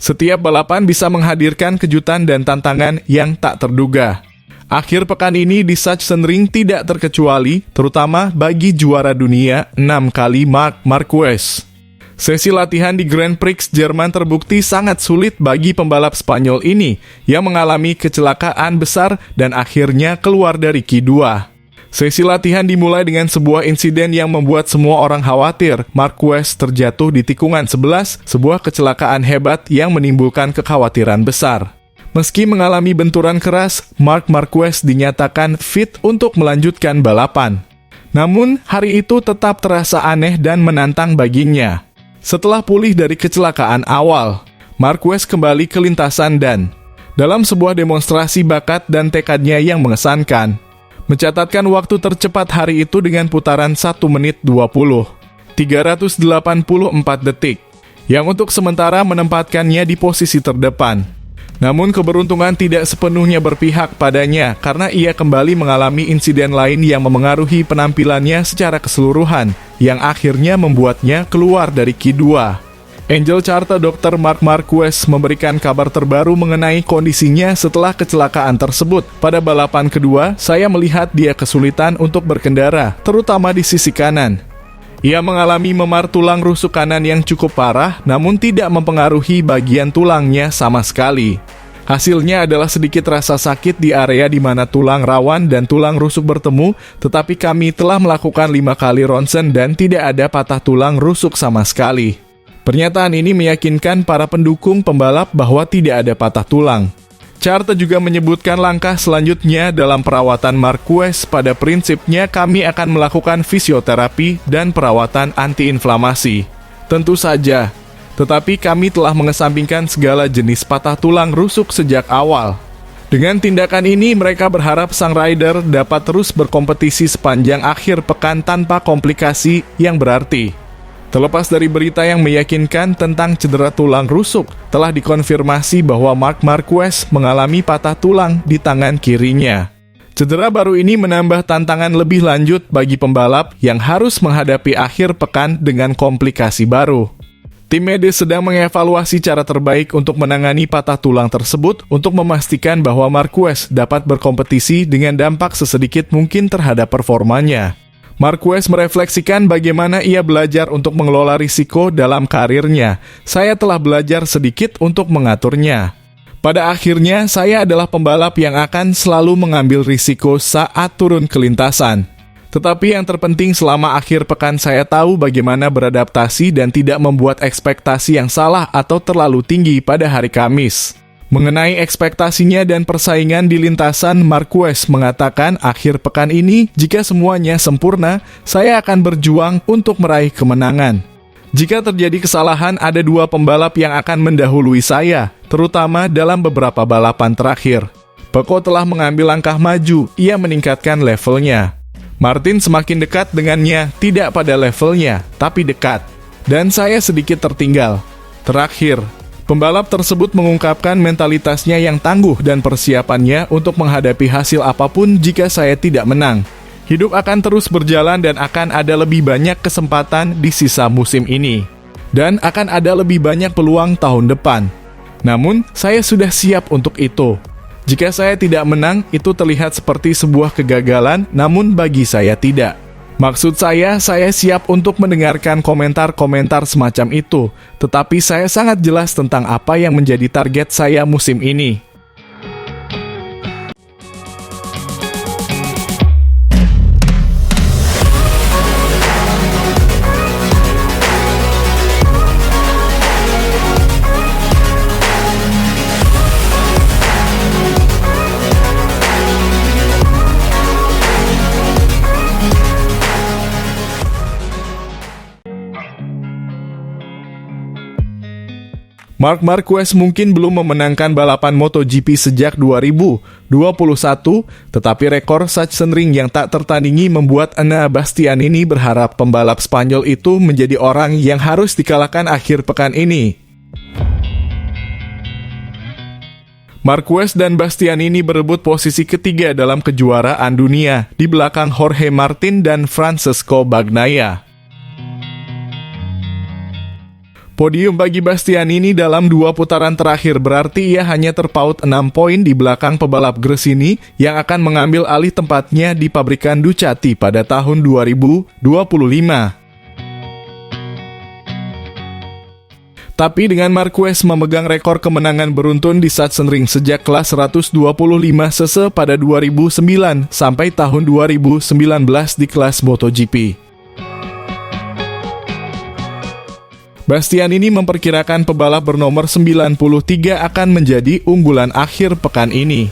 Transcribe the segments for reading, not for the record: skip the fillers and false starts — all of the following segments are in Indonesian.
Setiap balapan bisa menghadirkan kejutan dan tantangan yang tak terduga. Akhir pekan ini di Sachsenring tidak terkecuali, terutama bagi juara dunia 6 kali Marc Marquez. Sesi latihan di Grand Prix Jerman terbukti sangat sulit bagi pembalap Spanyol ini yang mengalami kecelakaan besar dan akhirnya keluar dari Q2. Sesi latihan dimulai dengan sebuah insiden yang membuat semua orang khawatir. Marquez terjatuh di tikungan 11, sebuah kecelakaan hebat yang menimbulkan kekhawatiran besar. Meski mengalami benturan keras, Marc Marquez dinyatakan fit untuk melanjutkan balapan. Namun, hari itu tetap terasa aneh dan menantang baginya. Setelah pulih dari kecelakaan awal, Marquez kembali ke lintasan dan, dalam sebuah demonstrasi bakat dan tekadnya yang mengesankan, mencatatkan waktu tercepat hari itu dengan putaran 1 menit 384 detik, yang untuk sementara menempatkannya di posisi terdepan. Namun keberuntungan tidak sepenuhnya berpihak padanya karena ia kembali mengalami insiden lain yang memengaruhi penampilannya secara keseluruhan, yang akhirnya membuatnya keluar dari Q2. Angel Charta Dr. Marc Marquez memberikan kabar terbaru mengenai kondisinya setelah kecelakaan tersebut. Pada balapan kedua, saya melihat dia kesulitan untuk berkendara, terutama di sisi kanan. Ia mengalami memar tulang rusuk kanan yang cukup parah, namun tidak mempengaruhi bagian tulangnya sama sekali. Hasilnya adalah sedikit rasa sakit di area di mana tulang rawan dan tulang rusuk bertemu, tetapi kami telah melakukan 5 kali ronsen dan tidak ada patah tulang rusuk sama sekali. Pernyataan ini meyakinkan para pendukung pembalap bahwa tidak ada patah tulang. Charta juga menyebutkan langkah selanjutnya dalam perawatan Marquez. Pada prinsipnya kami akan melakukan fisioterapi dan perawatan antiinflamasi. Tentu saja, tetapi kami telah mengesampingkan segala jenis patah tulang rusuk sejak awal. Dengan tindakan ini, mereka berharap sang rider dapat terus berkompetisi sepanjang akhir pekan tanpa komplikasi yang berarti. Terlepas dari berita yang meyakinkan tentang cedera tulang rusuk, telah dikonfirmasi bahwa Marc Marquez mengalami patah tulang di tangan kirinya. Cedera baru ini menambah tantangan lebih lanjut bagi pembalap yang harus menghadapi akhir pekan dengan komplikasi baru. Tim medis sedang mengevaluasi cara terbaik untuk menangani patah tulang tersebut untuk memastikan bahwa Marquez dapat berkompetisi dengan dampak sesedikit mungkin terhadap performanya. Marquez merefleksikan bagaimana ia belajar untuk mengelola risiko dalam karirnya. Saya telah belajar sedikit untuk mengaturnya. Pada akhirnya, saya adalah pembalap yang akan selalu mengambil risiko saat turun ke lintasan. Tetapi yang terpenting selama akhir pekan saya tahu bagaimana beradaptasi dan tidak membuat ekspektasi yang salah atau terlalu tinggi pada hari Kamis. Mengenai ekspektasinya dan persaingan di lintasan, Marquez mengatakan akhir pekan ini, jika semuanya sempurna, saya akan berjuang untuk meraih kemenangan. Jika terjadi kesalahan, ada 2 pembalap yang akan mendahului saya, terutama dalam beberapa balapan terakhir. Pecco telah mengambil langkah maju, ia meningkatkan levelnya. Martin semakin dekat dengannya, tidak pada levelnya, tapi dekat. Dan saya sedikit tertinggal. Terakhir, pembalap tersebut mengungkapkan mentalitasnya yang tangguh dan persiapannya untuk menghadapi hasil apapun jika saya tidak menang. Hidup akan terus berjalan dan akan ada lebih banyak kesempatan di sisa musim ini. Dan akan ada lebih banyak peluang tahun depan. Namun, saya sudah siap untuk itu. Jika saya tidak menang, itu terlihat seperti sebuah kegagalan, namun bagi saya tidak. Maksud saya siap untuk mendengarkan komentar-komentar semacam itu, tetapi saya sangat jelas tentang apa yang menjadi target saya musim ini. Marc Marquez mungkin belum memenangkan balapan MotoGP sejak 2021, tetapi rekor Sachsenring yang tak tertandingi membuat Enea Bastianini berharap pembalap Spanyol itu menjadi orang yang harus dikalahkan akhir pekan ini. Marquez dan Bastianini berebut posisi ketiga dalam kejuaraan dunia, di belakang Jorge Martin dan Francesco Bagnaia. Podium bagi Bastianini dalam 2 putaran terakhir berarti ia hanya terpaut 6 poin di belakang pebalap Gresini yang akan mengambil alih tempatnya di pabrikan Ducati pada tahun 2025. Tapi dengan Marquez memegang rekor kemenangan beruntun di Sachsenring sejak kelas 125 cc pada 2009 sampai tahun 2019 di kelas MotoGP. Bastianini memperkirakan pebalap bernomor 93 akan menjadi unggulan akhir pekan ini.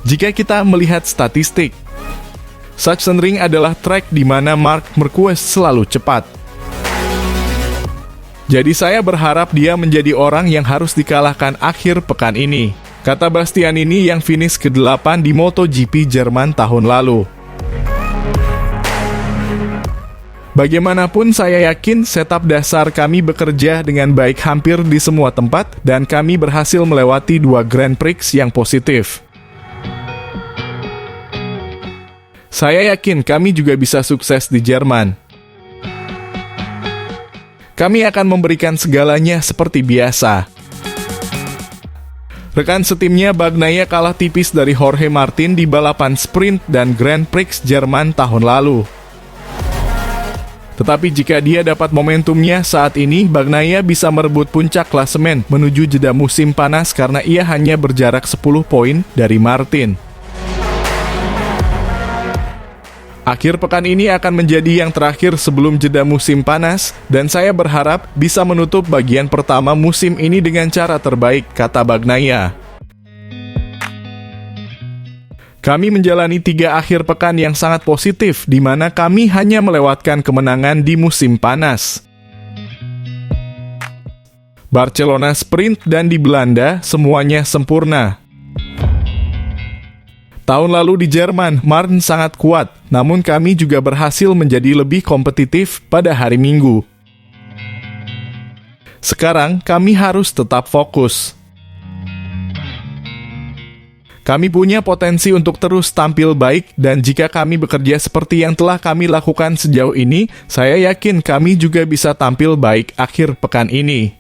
Jika kita melihat statistik, Sachsenring adalah trek di mana Marc Marquez selalu cepat. Jadi saya berharap dia menjadi orang yang harus dikalahkan akhir pekan ini, kata Bastianini yang finish ke-8 di MotoGP Jerman tahun lalu. Bagaimanapun saya yakin setup dasar kami bekerja dengan baik hampir di semua tempat dan kami berhasil melewati 2 Grand Prix yang positif. Saya yakin kami juga bisa sukses di Jerman. Kami akan memberikan segalanya seperti biasa. Rekan setimnya Bagnaia kalah tipis dari Jorge Martin di balapan sprint dan Grand Prix Jerman tahun lalu. Tetapi jika dia dapat momentumnya saat ini, Bagnaia bisa merebut puncak klasemen menuju jeda musim panas karena ia hanya berjarak 10 poin dari Martin. Akhir pekan ini akan menjadi yang terakhir sebelum jeda musim panas, dan saya berharap bisa menutup bagian pertama musim ini dengan cara terbaik, kata Bagnaia. Kami menjalani 3 akhir pekan yang sangat positif, di mana kami hanya melewatkan kemenangan di musim panas. Barcelona sprint dan di Belanda, semuanya sempurna. Tahun lalu di Jerman, Martin sangat kuat, namun kami juga berhasil menjadi lebih kompetitif pada hari Minggu. Sekarang, kami harus tetap fokus. Kami punya potensi untuk terus tampil baik, dan jika kami bekerja seperti yang telah kami lakukan sejauh ini, saya yakin kami juga bisa tampil baik akhir pekan ini.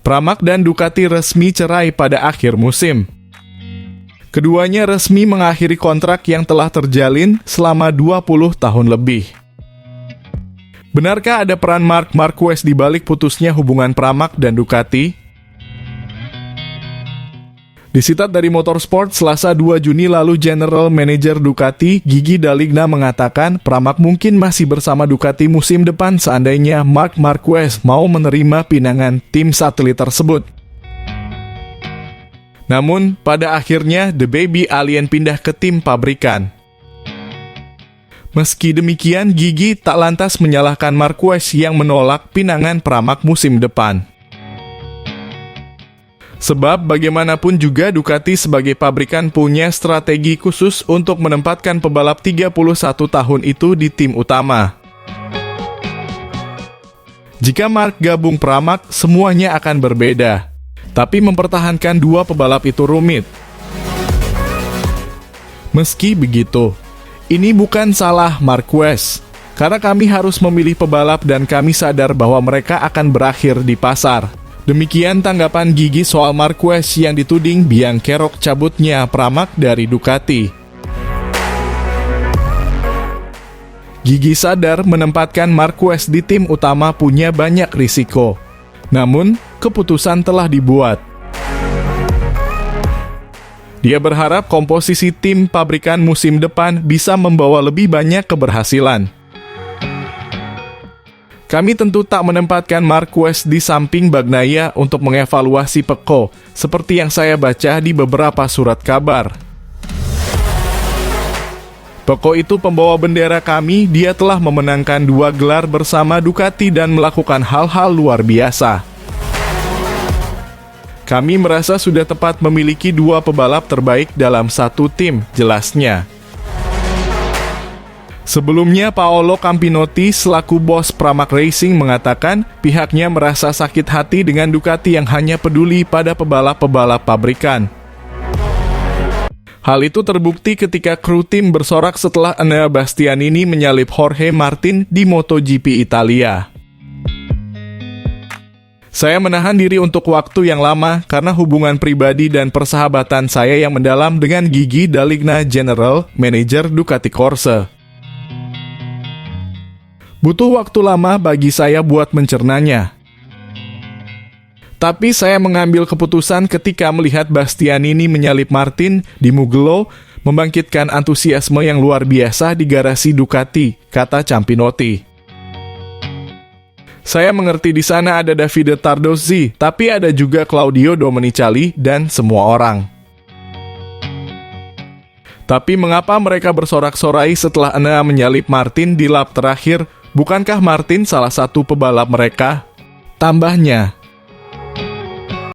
Pramac dan Ducati resmi cerai pada akhir musim. Keduanya resmi mengakhiri kontrak yang telah terjalin selama 20 tahun lebih. Benarkah ada peran Marc Marquez di balik putusnya hubungan Pramac dan Ducati? Disitat dari Motorsport, Selasa 2 Juni lalu General Manager Ducati, Gigi Daligna mengatakan Pramac mungkin masih bersama Ducati musim depan seandainya Marc Marquez mau menerima pinangan tim satelit tersebut. Namun, pada akhirnya The Baby Alien pindah ke tim pabrikan. Meski demikian, Gigi tak lantas menyalahkan Marquez yang menolak pinangan Pramac musim depan. Sebab bagaimanapun juga Ducati sebagai pabrikan punya strategi khusus untuk menempatkan pebalap 31 tahun itu di tim utama. Jika Marc gabung Pramac, semuanya akan berbeda. Tapi mempertahankan 2 pebalap itu rumit. Meski begitu, ini bukan salah Marquez. Karena kami harus memilih pebalap dan kami sadar bahwa mereka akan berakhir di pasar. Demikian tanggapan Gigi soal Marquez yang dituding biang kerok cabutnya Pramac dari Ducati. Gigi sadar menempatkan Marquez di tim utama punya banyak risiko. Namun, keputusan telah dibuat. Dia berharap komposisi tim pabrikan musim depan bisa membawa lebih banyak keberhasilan. Kami tentu tak menempatkan Marquez di samping Bagnaia untuk mengevaluasi Pecco, seperti yang saya baca di beberapa surat kabar. Peko itu pembawa bendera kami, dia telah memenangkan 2 gelar bersama Ducati dan melakukan hal-hal luar biasa. Kami merasa sudah tepat memiliki 2 pebalap terbaik dalam satu tim, jelasnya. Sebelumnya, Paolo Campinotti selaku bos Pramac Racing mengatakan pihaknya merasa sakit hati dengan Ducati yang hanya peduli pada pebalap-pebalap pabrikan. Hal itu terbukti ketika kru tim bersorak setelah Enea Bastianini menyalip Jorge Martin di MotoGP Italia. Saya menahan diri untuk waktu yang lama karena hubungan pribadi dan persahabatan saya yang mendalam dengan Gigi D'Aligna, General Manager Ducati Corse. Butuh waktu lama bagi saya buat mencernanya. Tapi saya mengambil keputusan ketika melihat Bastianini menyalip Martin di Mugello, membangkitkan antusiasme yang luar biasa di garasi Ducati, kata Campinotti. Saya mengerti di sana ada Davide Tardozzi, tapi ada juga Claudio Domenicali dan semua orang. Tapi mengapa mereka bersorak-sorai setelah Enea menyalip Martin di lap terakhir? Bukankah Martin salah satu pebalap mereka? Tambahnya,